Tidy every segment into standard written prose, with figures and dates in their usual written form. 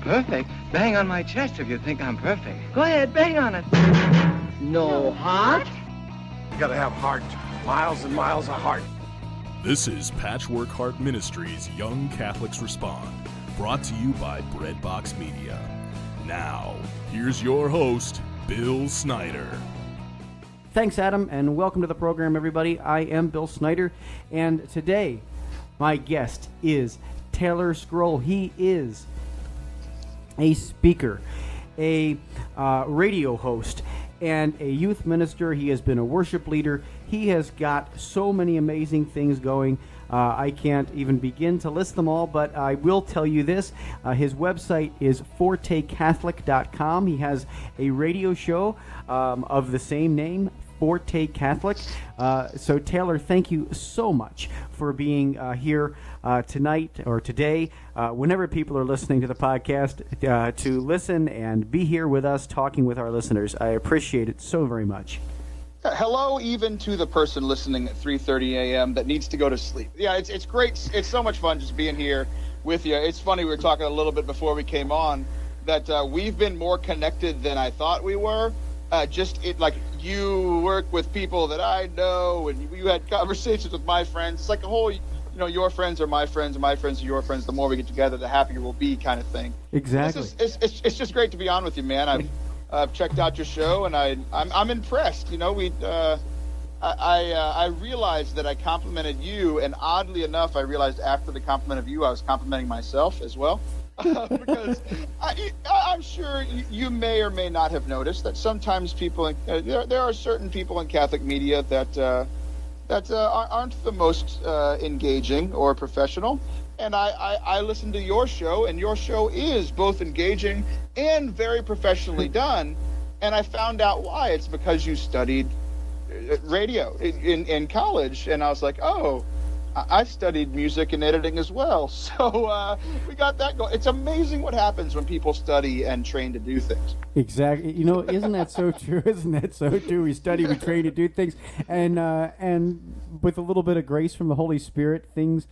Perfect? Bang on my chest if you think I'm perfect. Go ahead, bang on it. No heart? You gotta have heart. Miles and miles of heart. This is Patchwork Heart Ministries' Young Catholics Respond, brought to you by Breadbox Media. Now, here's your host, Bill Snyder. Thanks, Adam, and welcome to the program, everybody. I am Bill Snyder, and today my guest is Taylor Schroll. He is a speaker, a radio host, and a youth minister. He has been a worship leader. He has got so many amazing things going. I can't even begin to list them all, but I will tell you this. His website is fortecatholic.com. He has a radio show of the same name, Forte Catholic. So Taylor, thank you so much for being here tonight or today, whenever people are listening to the podcast, to listen and be here with us talking with our listeners. I appreciate it so very much. Hello, even to the person listening at 3:30 a.m. that needs to go to sleep. Yeah, it's great. It's so much fun just being here with you. It's funny, we were talking a little bit before we came on that we've been more connected than I thought we were. Like you work with people that I know, and you had conversations with my friends. It's like a whole, your friends are my friends, and my friends are your friends. The more we get together, the happier we'll be, kind of thing. Exactly. It's just great to be on with you, man. I've checked out your show, and I'm impressed. I realized that I complimented you, and oddly enough, I realized after the compliment of you, I was complimenting myself as well. Because I'm sure you may or may not have noticed that sometimes people, there are certain people in Catholic media that aren't the most engaging or professional. And I listened to your show, and your show is both engaging and very professionally done. And I found out why. It's because you studied radio in college. And I was like, oh, I studied music and editing as well. So we got that going. It's amazing what happens when people study and train to do things. Exactly. Isn't that so true? Isn't that so true? We study, we train to do things, and with a little bit of grace from the Holy Spirit, things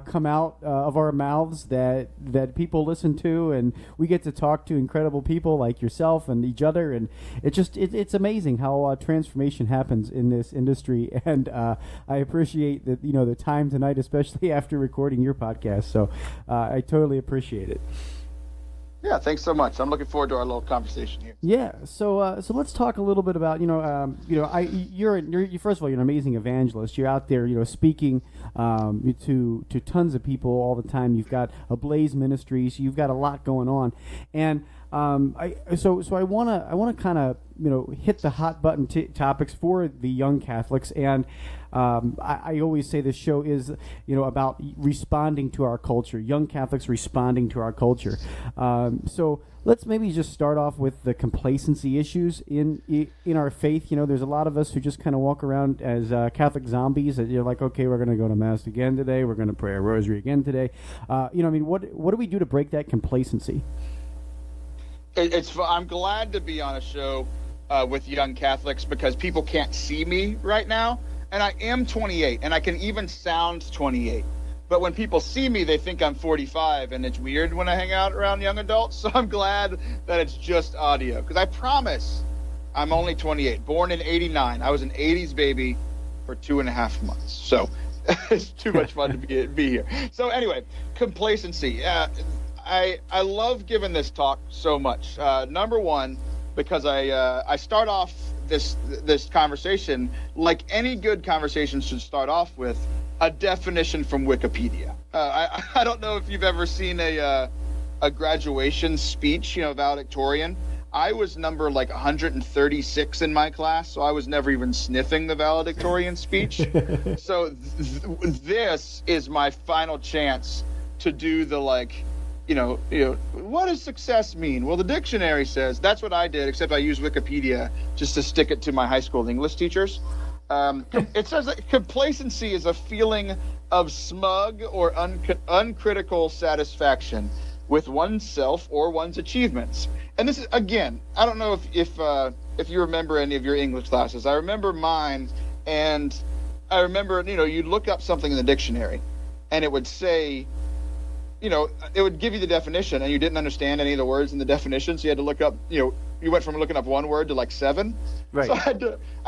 come out of our mouths that people listen to, and we get to talk to incredible people like yourself and each other, and it's amazing how transformation happens in this industry, and I appreciate that the time tonight, especially after recording your podcast. So I totally appreciate it. Yeah, thanks so much. I'm looking forward to our little conversation here. Yeah, so let's talk a little bit about you're first of all, you're an amazing evangelist. You're out there speaking to tons of people all the time. You've got a Blaze Ministries. You've got a lot going on, and I want to kind of hit the hot button topics for the young Catholics, and I always say this show is about responding to our culture, young Catholics responding to our culture. So let's maybe just start off with the complacency issues in our faith. There's a lot of us who just kind of walk around as Catholic zombies. That you're like, okay, we're going to go to Mass again today. We're going to pray a rosary again today. What do we do to break that complacency? I'm glad to be on a show with young Catholics because people can't see me right now. And I am 28, and I can even sound 28. But when people see me, they think I'm 45, and it's weird when I hang out around young adults. So I'm glad that it's just audio, because I promise I'm only 28. Born in 89. I was an 80s baby for 2.5 months. So it's too much fun to be here. So anyway, complacency. I love giving this talk so much. Number one, because I start off this conversation like any good conversation should start off with a definition from Wikipedia. I don't know if you've ever seen a graduation speech, valedictorian. I was number 136 in my class, so I was never even sniffing the valedictorian speech. So this is my final chance to do the what does success mean? Well, the dictionary says that's what I did, except I used Wikipedia just to stick it to my high school English teachers. It says that complacency is a feeling of smug or uncritical satisfaction with oneself or one's achievements. And this is, again, I don't know if you remember any of your English classes. I remember mine, and I remember, you'd look up something in the dictionary, and it would say it would give you the definition, and you didn't understand any of the words in the definition, so you had to look up, you went from looking up one word to like 7. Right. So I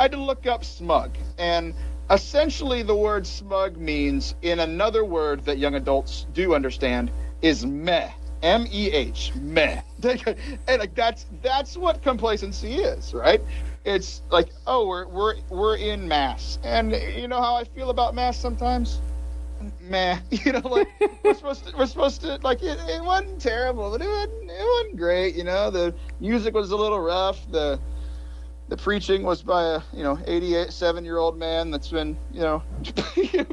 had to look up smug. And essentially the word smug means, in another word that young adults do understand, is meh. M-E-H, meh. And like that's what complacency is, right? It's like, oh, we're in mass. And you know how I feel about mass sometimes? Meh. Like we're supposed to like it wasn't terrible, but it wasn't great, the music was a little rough, the preaching was by a 87-year-old man that's been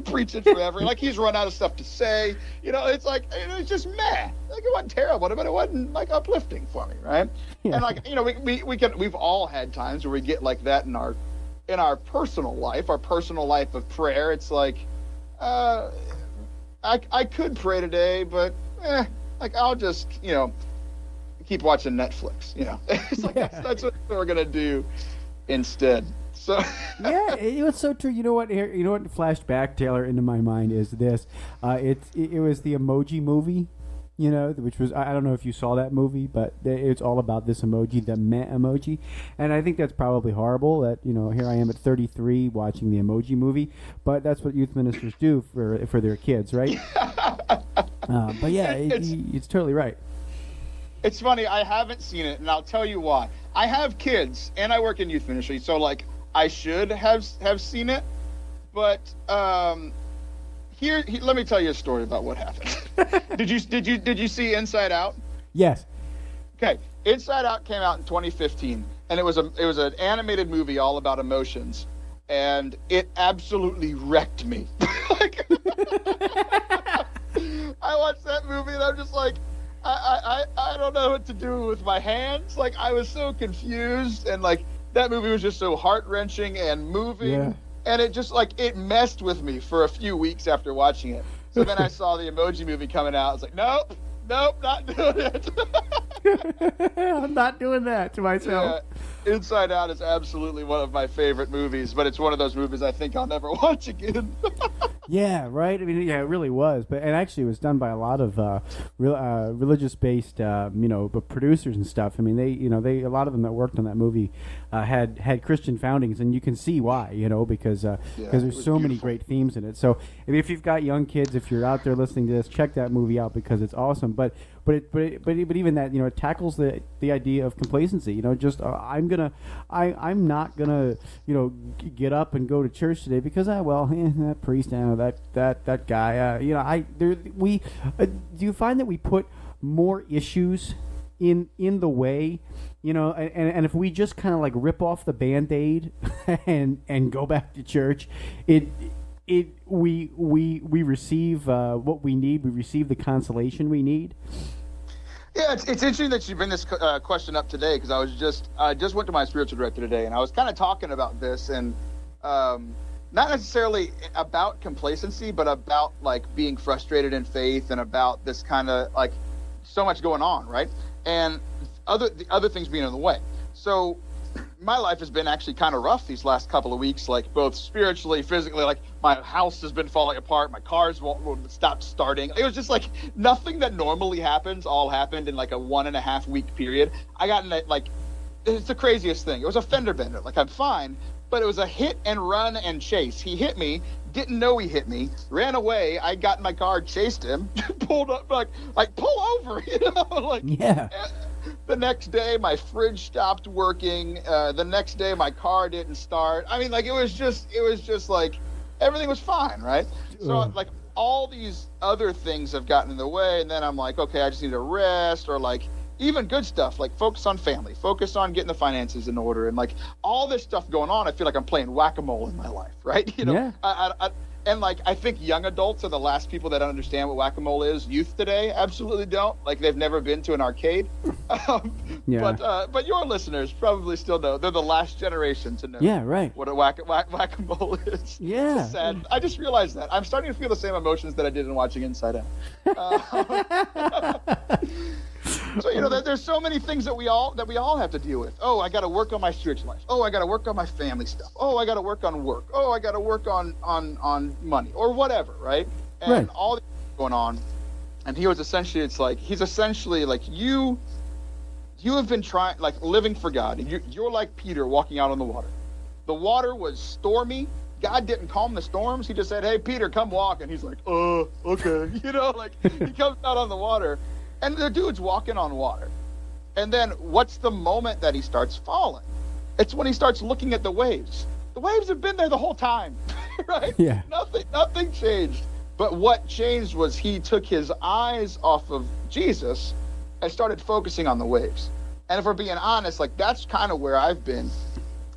preaching forever. Like he's run out of stuff to say. It's like it's just meh. Like it wasn't terrible, but it wasn't like uplifting for me, right? Yeah. And like we've all had times where we get like that in our personal life of prayer. It's like I could pray today, but like I'll just keep watching Netflix. It's like that's what we're gonna do instead. So yeah, it was so true. You know what flashed back, Taylor, into my mind is this. It was the Emoji Movie, which was, I don't know if you saw that movie, but it's all about this emoji, the meh emoji, and I think that's probably horrible. That here I am at 33 watching the Emoji Movie, but that's what youth ministers do for their kids, right? But yeah, it's totally right. It's funny, I haven't seen it, and I'll tell you why. I have kids, and I work in youth ministry, so like I should have seen it. But here, let me tell you a story about what happened. Did you see Inside Out? Yes. Okay, Inside Out came out in 2015, and it was an animated movie all about emotions, and it absolutely wrecked me. Like, I watched that movie, and I'm just like, I don't know what to do with my hands. Like, I was so confused, and like that movie was just so heart-wrenching and moving. Yeah. And it just like it messed with me for a few weeks after watching it. So then I saw the Emoji Movie coming out. I was like, nope, not doing it. I'm not doing that to myself. Yeah, Inside Out is absolutely one of my favorite movies, but it's one of those movies I think I'll never watch again. Yeah, right. I mean, yeah, it really was. But and actually, it was done by a lot of religious-based, producers and stuff. I mean, they a lot of them that worked on that movie had Christian foundings, and you can see why. Because there's so many great themes in it. So if you've got young kids, if you're out there listening to this, check that movie out because it's awesome. But even that, it tackles the idea of complacency. Just I'm not gonna get up and go to church today because that priest, that guy. Do you find that we put more issues in the way, and if we just kind of like rip off the Band-Aid and go back to church, we receive what we need. We receive the consolation we need. Yeah, it's interesting that you bring this question up today because I just went to my spiritual director today, and I was kind of talking about this, and not necessarily about complacency, but about like being frustrated in faith and about this kind of like so much going on, right? And the other things being in the way. So my life has been actually kind of rough these last couple of weeks, like both spiritually, physically. Like my house has been falling apart, my cars won't stop starting. It was just like nothing that normally happens all happened in like a 1.5 week period. I got in it's the craziest thing. It was a fender bender. Like I'm fine, but it was a hit and run and chase. He hit me, didn't know he hit me, ran away. I got in my car, chased him, pulled up, like pull over, Yeah. The next day, my fridge stopped working. The next day, my car didn't start. I mean, like it was just like everything was fine, right? So like all these other things have gotten in the way, and then I'm like, okay, I just need to rest, or like even good stuff, like focus on family, focus on getting the finances in order, and like all this stuff going on. I feel like I'm playing whack-a-mole in my life, right? Yeah. And like I think young adults are the last people that understand what whack-a-mole is. Youth today absolutely don't. Like they've never been to an arcade. Yeah. But your listeners probably still know. They're the last generation to know. Yeah, right. What a whack-a-mole is. Yeah. It's sad. I just realized that. I'm starting to feel the same emotions that I did in watching Inside Out. So there's so many things that we all have to deal with. Oh, I got to work on my spiritual life. Oh, I got to work on my family stuff. Oh, I got to work on work. Oh, I got to work on money or whatever, right? And all this going on, And he was essentially, he's essentially like, you have been trying, like, living for God. You're like Peter walking out on the water. The water was stormy. God didn't calm the storms. He just said, hey, Peter, come walk. And he's like, okay. He comes out on the water. And the dude's walking on water. And then what's the moment that he starts falling? It's when he starts looking at the waves. The waves have been there the whole time, right? Yeah. Nothing changed. But what changed was he took his eyes off of Jesus and started focusing on the waves. And if we're being honest, like, that's kind of where I've been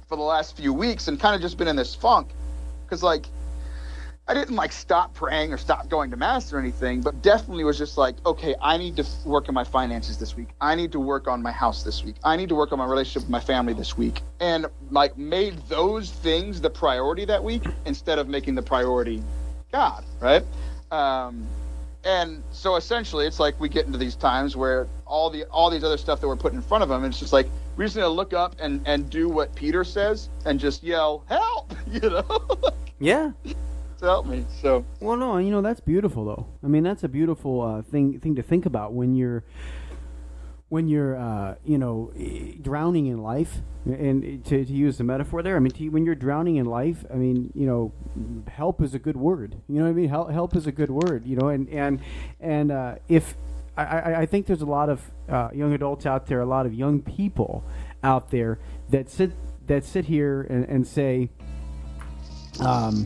for the last few weeks, and kind of just been in this funk. Because, like, I didn't, like, stop praying or stop going to mass or anything, but definitely was just like, okay, I need to work on my finances this week. I need to work on my house this week. I need to work on my relationship with my family this week. And, like, made those things the priority that week instead of making the priority God, right? And so essentially it's like we get into these times where all these other stuff that we're putting in front of him, and it's just like we just need to look up and do what Peter says and just yell, help, Yeah. To help me. So Well, no, that's beautiful though. I mean, that's a beautiful thing to think about when you're drowning in life. And to use the metaphor there, I mean, when you're drowning in life, I mean, help is a good word. You know what I mean? Help is a good word. And if I think there's a lot of young adults out there, a lot of young people out there that sit here and say, how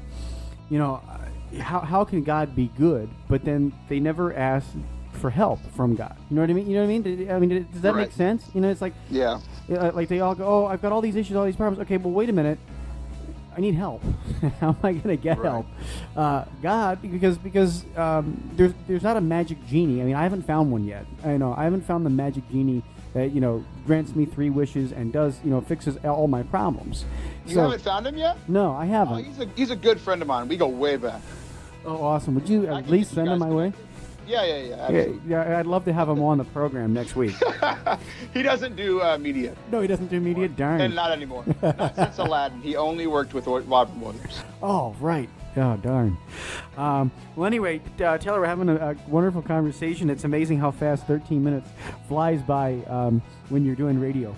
can God be good? But then they never ask for help from God. You know what I mean? I mean, does that make sense? It's like, yeah, like they all go, oh, I've got all these issues, all these problems. Okay, well, wait a minute. I need help. How am I going to get help? God, because there's not a magic genie. I mean, I haven't found one yet. I haven't found the magic genie that grants me 3 wishes and does fixes all my problems. You haven't found him yet? No, I haven't. Oh, he's a good friend of mine. We go way back. Oh, awesome! Would you at least send him my way? Yeah, absolutely. Yeah, I'd love to have him on the program next week. He doesn't do media. No, he doesn't do media. Darn. And not anymore. Not since Aladdin. He only worked with Robin Williams. Oh, right. Oh, darn. Well, anyway, Taylor, we're having a wonderful conversation. It's amazing how fast 13 minutes flies by when you're doing radio.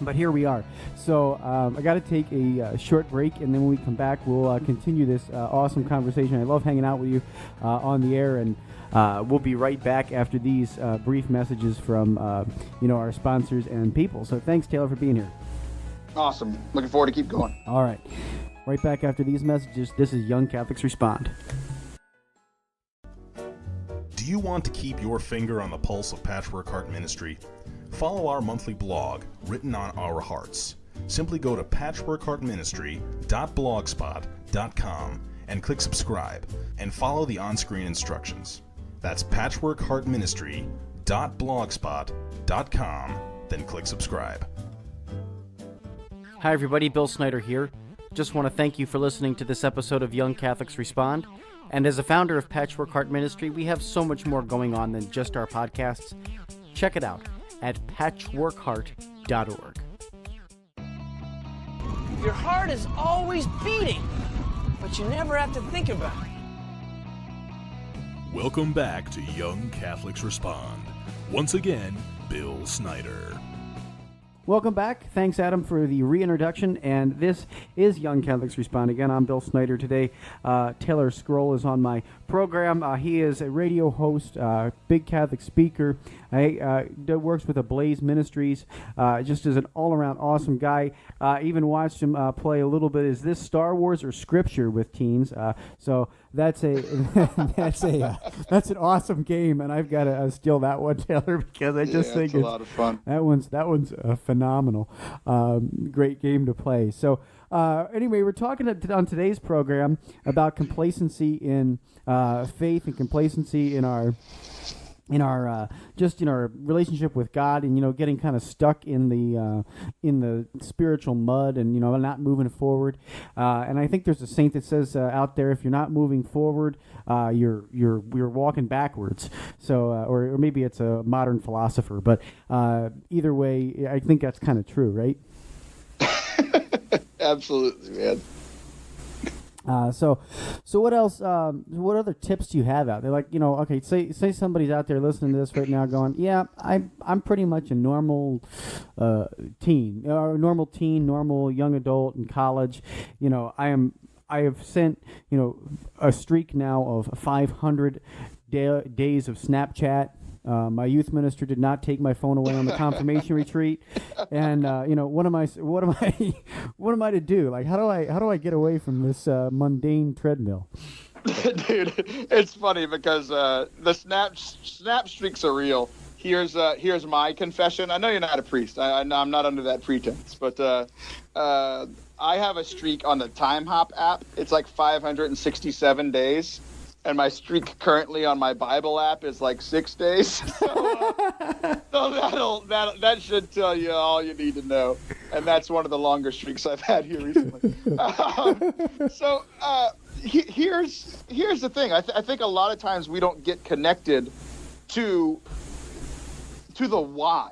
But here we are. So I got to take a short break, and then when we come back, we'll continue this awesome conversation. I love hanging out with you on the air, and we'll be right back after these brief messages from our sponsors and people. So thanks, Taylor, for being here. Awesome. Looking forward to keep going. All right. Right back after these messages. This is Young Catholics Respond. Do you want to keep your finger on the pulse of Patchwork Heart Ministry? Follow our monthly blog, Written on Our Hearts. Simply go to patchworkheartministry.blogspot.com and click subscribe, and follow the on-screen instructions. That's patchworkheartministry.blogspot.com, then click subscribe. Hi everybody, Bill Snyder here. Just want to thank you for listening to this episode of Young Catholics Respond. And as a founder of Patchwork Heart Ministry, we have so much more going on than just our podcasts. Check it out at patchworkheart.org. Your heart is always beating, but you never have to think about it. Welcome back to Young Catholics Respond. Once again, Bill Snyder. Welcome back. Thanks, Adam, for the reintroduction. And this is Young Catholics Respond. Again, I'm Bill Snyder. Today, Taylor Schroll is on my program. He is a radio host, big Catholic speaker. Works with Ablaze Ministries. Just is an all-around awesome guy. Even watched him play a little bit. Is this Star Wars or Scripture with teens? So that's that's an awesome game, and I've got to steal that one, Taylor, because I just think it's a lot of fun. That one's phenomenal. Great game to play. So anyway, we're talking on today's program about complacency in faith and complacency in our relationship with God, and getting kind of stuck in the spiritual mud, and not moving forward. And I think there's a saint that says out there, if you're not moving forward, you're walking backwards. So or maybe it's a modern philosopher, but either way, I think that's kind of true, right? Absolutely, man. So what else? What other tips do you have out there? Like, okay, say somebody's out there listening to this right now, going, "Yeah, I'm pretty much a normal teen, normal young adult in college. I have sent a streak now of 500 days of Snapchat." My youth minister did not take my phone away on the confirmation retreat, and what am I to do? Like, how do I get away from this mundane treadmill? Dude, it's funny because the snap streaks are real. Here's my confession. I know you're not a priest. I'm not under that pretense, but I have a streak on the Time Hop app. It's like 567 days. And my streak currently on my Bible app is like 6 days. So that should tell you all you need to know. And that's one of the longer streaks I've had here recently. Here's the thing. I think a lot of times we don't get connected to the why.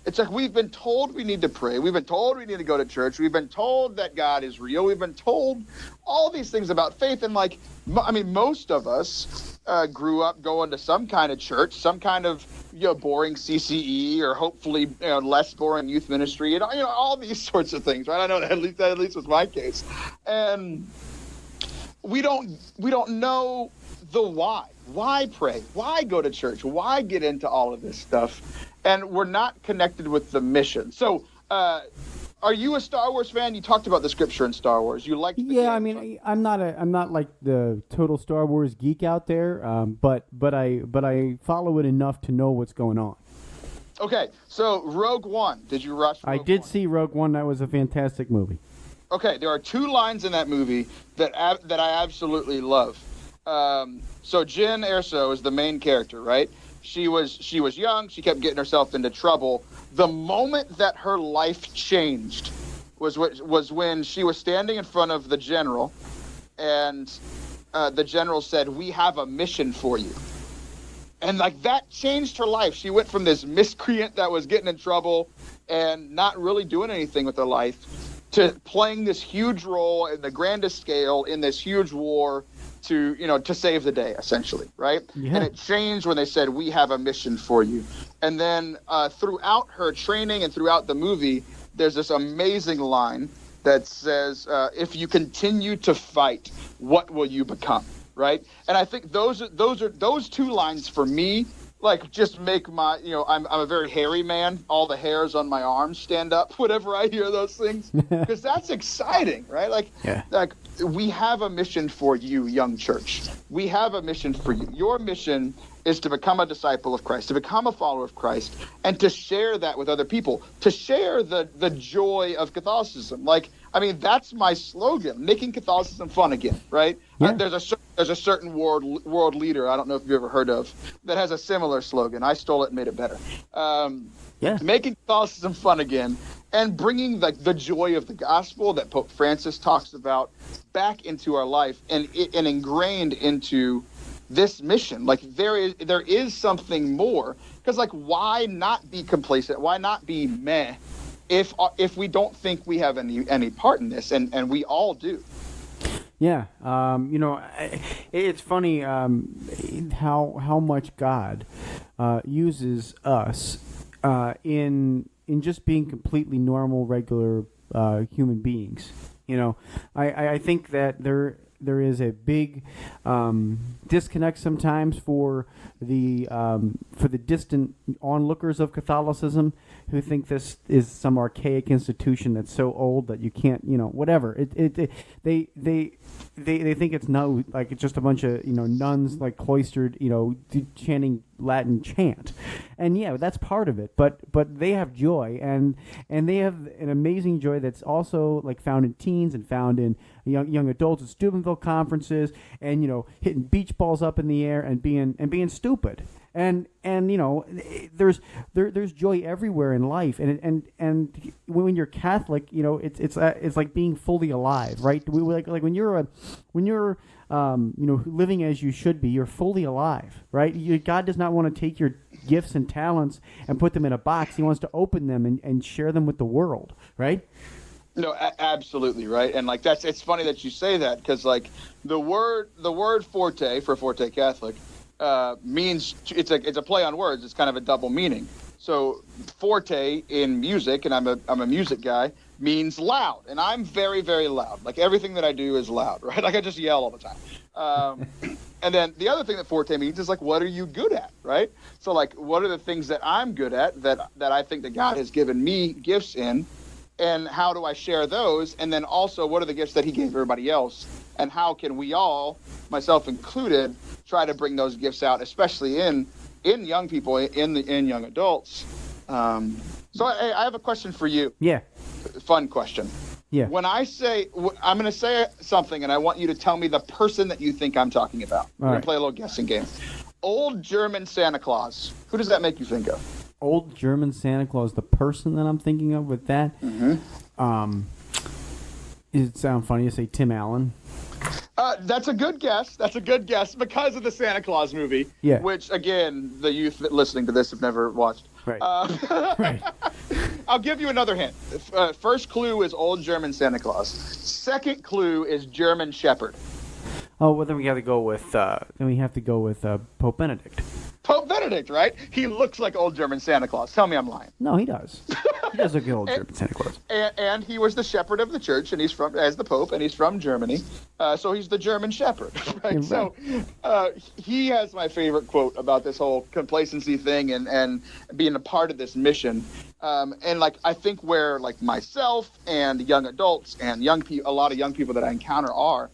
It's like we've been told we need to pray. We've been told we need to go to church. We've been told that God is real. We've been told all these things about faith. And most of us grew up going to some kind of church, some kind of boring CCE, or hopefully less boring youth ministry, and all these sorts of things, right? I know that at least was my case. And we don't know the why. Why pray? Why go to church? Why get into all of this stuff? And we're not connected with the mission. So, are you a Star Wars fan? You talked about the scripture in Star Wars. You liked the Yeah, game, I mean, I'm not like the total Star Wars geek out there, but I follow it enough to know what's going on. Okay, so Rogue One. Did you watch Rogue One? I did see Rogue One. That was a fantastic movie. Okay, there are two lines in that movie that I absolutely love. So Jyn Erso is the main character, right? She was young. She kept getting herself into trouble. The moment that her life changed was when she was standing in front of the general, and the general said, "We have a mission for you." And that changed her life. She went from this miscreant that was getting in trouble and not really doing anything with her life to playing this huge role in the grandest scale in this huge war to save the day, essentially, right? Yeah. And it changed when they said, "We have a mission for you." And then throughout her training and throughout the movie, there's this amazing line that says, "If you continue to fight, what will you become?" Right? And I think those two lines for me, just make my, I'm a very hairy man. All the hairs on my arms stand up whenever I hear those things, because that's exciting, right? We have a mission for you, young church. We have a mission for you. Your mission is to become a disciple of Christ, to become a follower of Christ, and to share that with other people, to share the joy of Catholicism. That's my slogan, making Catholicism fun again, right? Yeah. There's a certain world leader, I don't know if you've ever heard of, that has a similar slogan. I stole it and made it better. Making Catholicism fun again, and bringing the joy of the gospel that Pope Francis talks about back into our life and ingrained into this mission. There is something more, because why not be complacent? Why not be meh if we don't think we have any part in this, and we all do. Yeah, it's funny how much God uses us in just being completely normal, regular human beings. I think that there is a big disconnect sometimes for the distant onlookers of Catholicism, who think this is some archaic institution that's so old that you can't, whatever. They think it's it's just a bunch of nuns cloistered, chanting Latin chant, and yeah, that's part of it. But they have joy, and they have an amazing joy that's also found in teens and found in young adults at Steubenville conferences, and hitting beach balls up in the air and being stupid. And there's joy everywhere in life, and when you're Catholic, it's like being fully alive, right? When you're living as you should be, you're fully alive, right? God does not want to take your gifts and talents and put them in a box. He wants to open them and share them with the world, right? No, absolutely, right. And like it's funny that you say that, because like the word forte for Forte Catholic means it's a play on words. It's kind of a double meaning. So forte in music, and I'm a music guy, means loud, and I'm very, very loud. Like everything that I do is loud, right? Like I just yell all the time. And then the other thing that forte means is like, what are you good at, right? So like, what are the things that I'm good at that I think that God has given me gifts in? And how do I share those? And then also, what are the gifts that he gave everybody else? And how can we all, myself included, try to bring those gifts out, especially in young people, in young adults? So I have a question for you. Yeah. Fun question. Yeah. When I say, I'm going to say something, and I want you to tell me the person that you think I'm talking about. We're going to play a little guessing game. Old German Santa Claus. Who does that make you think of? Old German Santa Claus, the person that I'm thinking of with that. Mm-hmm. Does it sound funny to say Tim Allen? That's a good guess. That's a good guess because of the Santa Claus movie, which, again, the youth listening to this have never watched. Right. Right. I'll give you another hint. First clue is Old German Santa Claus. Second clue is German Shepherd. Oh, well, then we have to go with Pope Benedict. Pope Benedict, right? He looks like Old German Santa Claus. Tell me I'm lying. No, he does. He does look like Old German Santa Claus. And he was the shepherd of the church, and he's as the Pope, and he's from Germany. So he's the German Shepherd, right? So he has my favorite quote about this whole complacency thing and being a part of this mission. And like I think where like myself and young adults and a lot of young people that I encounter are.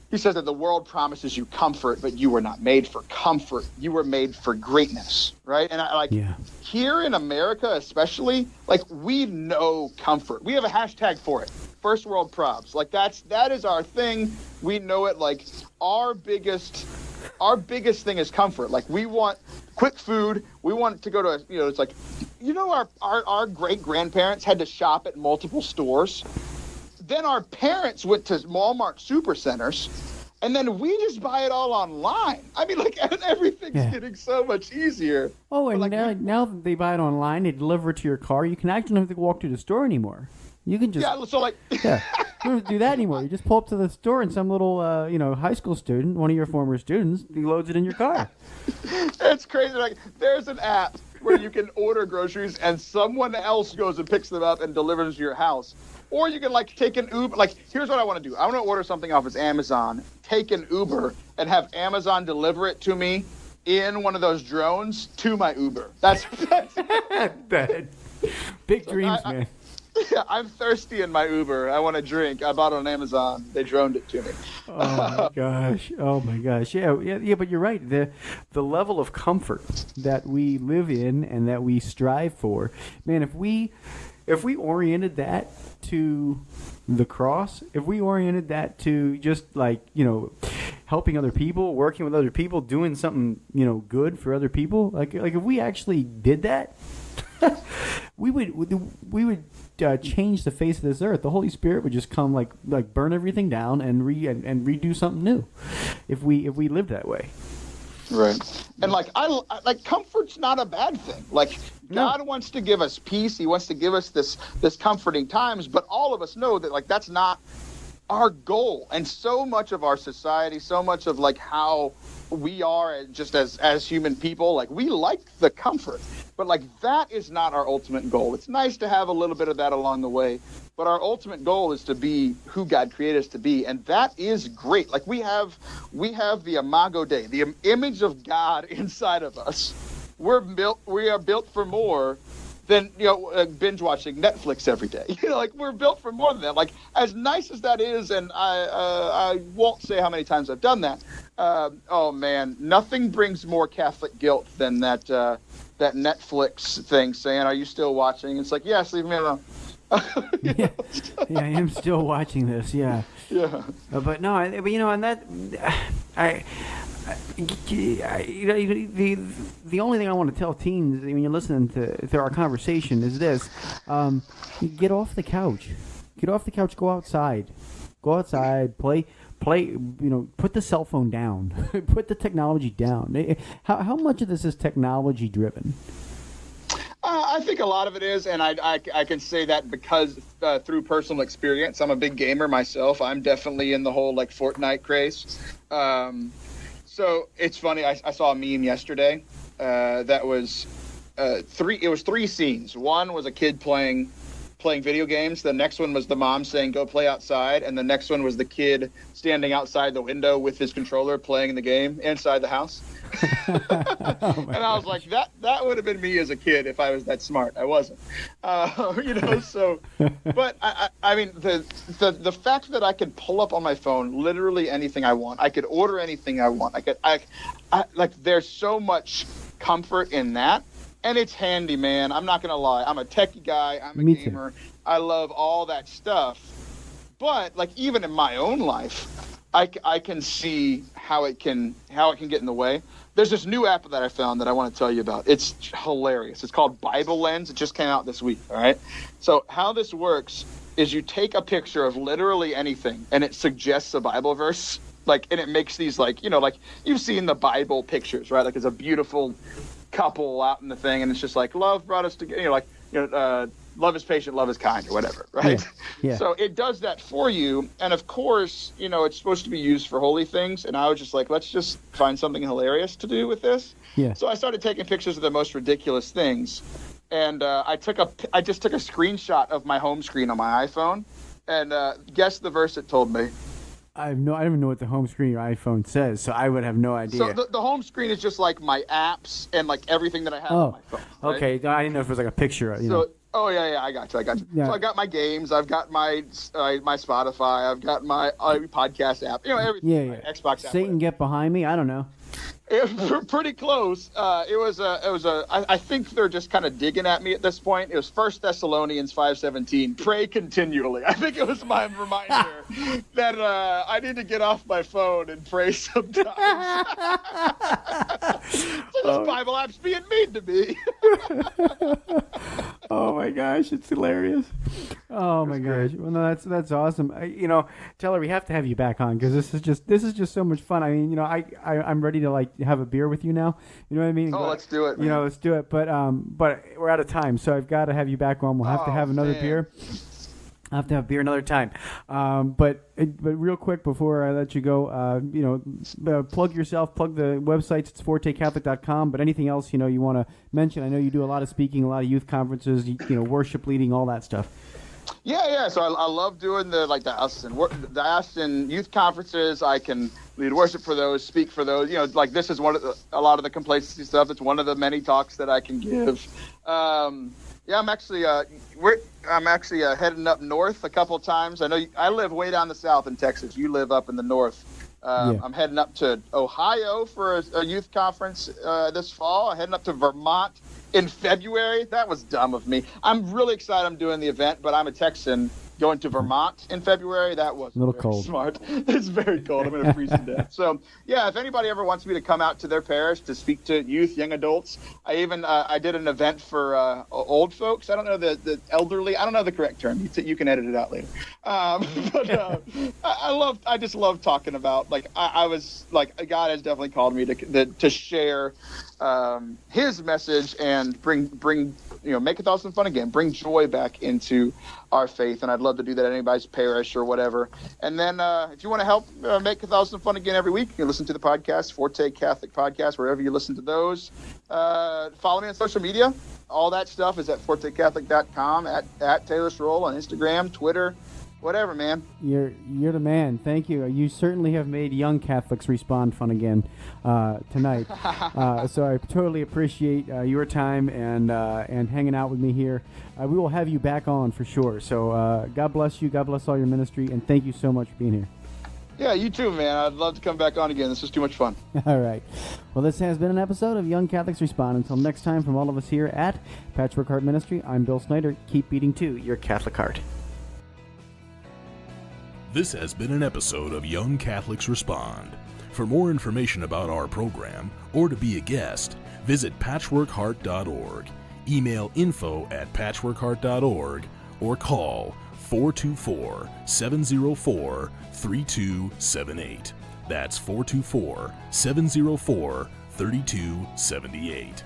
He says that the world promises you comfort, but you were not made for comfort. You were made for greatness, right? And here in America especially, like we know comfort. We have a hashtag for it, First World Probs. Like that is our thing. We know it. Like our biggest thing is comfort. Like we want quick food. We want to go to it's like, our great grandparents had to shop at multiple stores. Then our parents went to Walmart supercenters, and then we just buy it all online. I mean, like, everything's getting so much easier. Oh, and now that they buy it online, they deliver it to your car. You can actually don't have to walk to the store anymore. You can just you don't have to do that anymore. You just pull up to the store, and some little high school student, one of your former students, he loads it in your car. It's crazy. Like, there's an app where you can order groceries, and someone else goes and picks them up and delivers them to your house. Or you can, like, take an Uber. Like, here's what I want to do. I want to order something off of Amazon, take an Uber, and have Amazon deliver it to me in one of those drones to my Uber. That's big dreams, man. I'm thirsty in my Uber. I want a drink. I bought it on Amazon. They droned it to me. Oh my gosh. Yeah. But you're right. The level of comfort that we live in and that we strive for, man. If we oriented that to the cross, if we oriented that to just like helping other people, working with other people, doing something good for other people, like if we actually did that, we would change the face of this earth. The Holy Spirit would just come like burn everything down and redo something new, if we lived that way. Right. And like comfort's not a bad thing. Like God wants to give us peace. He wants to give us this comforting times, but all of us know that like that's not our goal. And so much of our society, so much of like how we are just as human people, like we like the comfort, but like that is not our ultimate goal. It's nice to have a little bit of that along the way, but our ultimate goal is to be who God created us to be, and that is great. Like we have the Imago Dei, the image of God inside of us. We are built for more than binge watching Netflix every day. Like we're built for more than that. Like as nice as that is, and I won't say how many times I've done that. Oh man, nothing brings more Catholic guilt than that Netflix thing saying, "Are you still watching?" It's like, yes, leave me alone. Yeah, I am still watching this. Yeah. Yeah. But no, and that the only thing I want to tell teens when you're listening to our conversation is this: get off the couch. Get off the couch. Go outside. Play. Put the cell phone down. Put the technology down. How much of this is technology driven? I think a lot of it is, and I can say that because through personal experience. I'm a big gamer myself. I'm definitely in the whole like Fortnite craze. So it's funny. I saw a meme yesterday that was three scenes. One was a kid playing video games. The next one was the mom saying, "Go play outside," and the next one was the kid standing outside the window with his controller playing the game inside the house. And I was like, that would have been me as a kid if I was that smart. I wasn't, So, but I mean, the fact that I could pull up on my phone literally anything I want. I could order anything I want. I like. There's so much comfort in that, and it's handy, man. I'm not gonna lie. I'm a techie guy. I'm a gamer. I love all that stuff. But like, even in my own life, I can see how it can get in the way. There's this new app that I found that I want to tell you about. It's hilarious. It's called Bible Lens. It just came out this week, all right? So how this works is you take a picture of literally anything, and it suggests a Bible verse, and it makes these, like you've seen the Bible pictures, right? Like, it's a beautiful couple out in the thing, and it's just like, love brought us together, love is patient, love is kind, or whatever, right? Yeah. So it does that for you, and of course, it's supposed to be used for holy things, and I was just like, let's just find something hilarious to do with this. Yeah. So I started taking pictures of the most ridiculous things, and I just took a screenshot of my home screen on my iPhone, and guess the verse it told me. I don't even know what the home screen of your iPhone says, so I would have no idea. So the home screen is just like my apps and like everything that I have on my phone. Right? Okay. I didn't know if it was like a picture. Oh yeah, I got you. Yeah. So I got my games, I've got my my Spotify, I've got my podcast app, everything. Yeah. Xbox app. Satan, get behind me. I don't know. It was pretty close. I think they're just kind of digging at me at this point. It was 1 Thessalonians 5:17. Pray continually. I think it was my reminder that I need to get off my phone and pray sometimes. So this Bible app's being mean to me. Oh my gosh, it's hilarious. Oh my gosh. Well, no, that's awesome. Taylor, we have to have you back on because this is just so much fun. I mean, I'm ready to have a beer with you now. You know what I mean? Oh, let's do it, man. Let's do it. But we're out of time, so I've got to have you back on. We'll have to have another beer. I'll have to have beer another time. But real quick before I let you go, plug yourself, plug the websites. It's fortecatholic.com. But anything else, you want to mention? I know you do a lot of speaking, a lot of youth conferences, worship leading, all that stuff. Yeah. So I love doing the Austin youth conferences. I can lead worship for those, speak for those. This is a lot of the complacency stuff. It's one of the many talks that I can give. I'm actually heading up north a couple of times. I know I live way down the south in Texas. You live up in the north. I'm heading up to Ohio for a youth conference this fall. I'm heading up to Vermont in February. That was dumb of me. I'm really excited I'm doing the event, but I'm a Texan. Going to Vermont in February, that was a little cold. Smart. It's very cold. I'm going to freeze to death. So, yeah, if anybody ever wants me to come out to their parish to speak to youth, young adults, I even I did an event for old folks. I don't know the elderly. I don't know the correct term. You can edit it out later. I just love talking about I was God has definitely called me to share his message and bring make Catholicism fun again, bring joy back into our faith, and I'd love to do that at anybody's parish or whatever. And then if you want to help make Catholicism fun again every week, you can listen to the podcast, Forte Catholic Podcast, wherever you listen to those. Follow me on social media. All that stuff is at fortecatholic.com, at Taylor Schroll on Instagram, Twitter, whatever, man. You're the man. Thank you. You certainly have made young Catholics respond fun again tonight. So I totally appreciate your time and hanging out with me here. We will have you back on for sure. So God bless you. God bless all your ministry, and thank you so much for being here. Yeah, you too, man. I'd love to come back on again. This was too much fun. All right. Well, this has been an episode of Young Catholics Respond. Until next time, from all of us here at Patchwork Heart Ministry, I'm Bill Snyder. Keep beating to your Catholic heart. This has been an episode of Young Catholics Respond. For more information about our program or to be a guest, visit patchworkheart.org. Email info@patchworkheart.org or call 424-704-3278. That's 424-704-3278.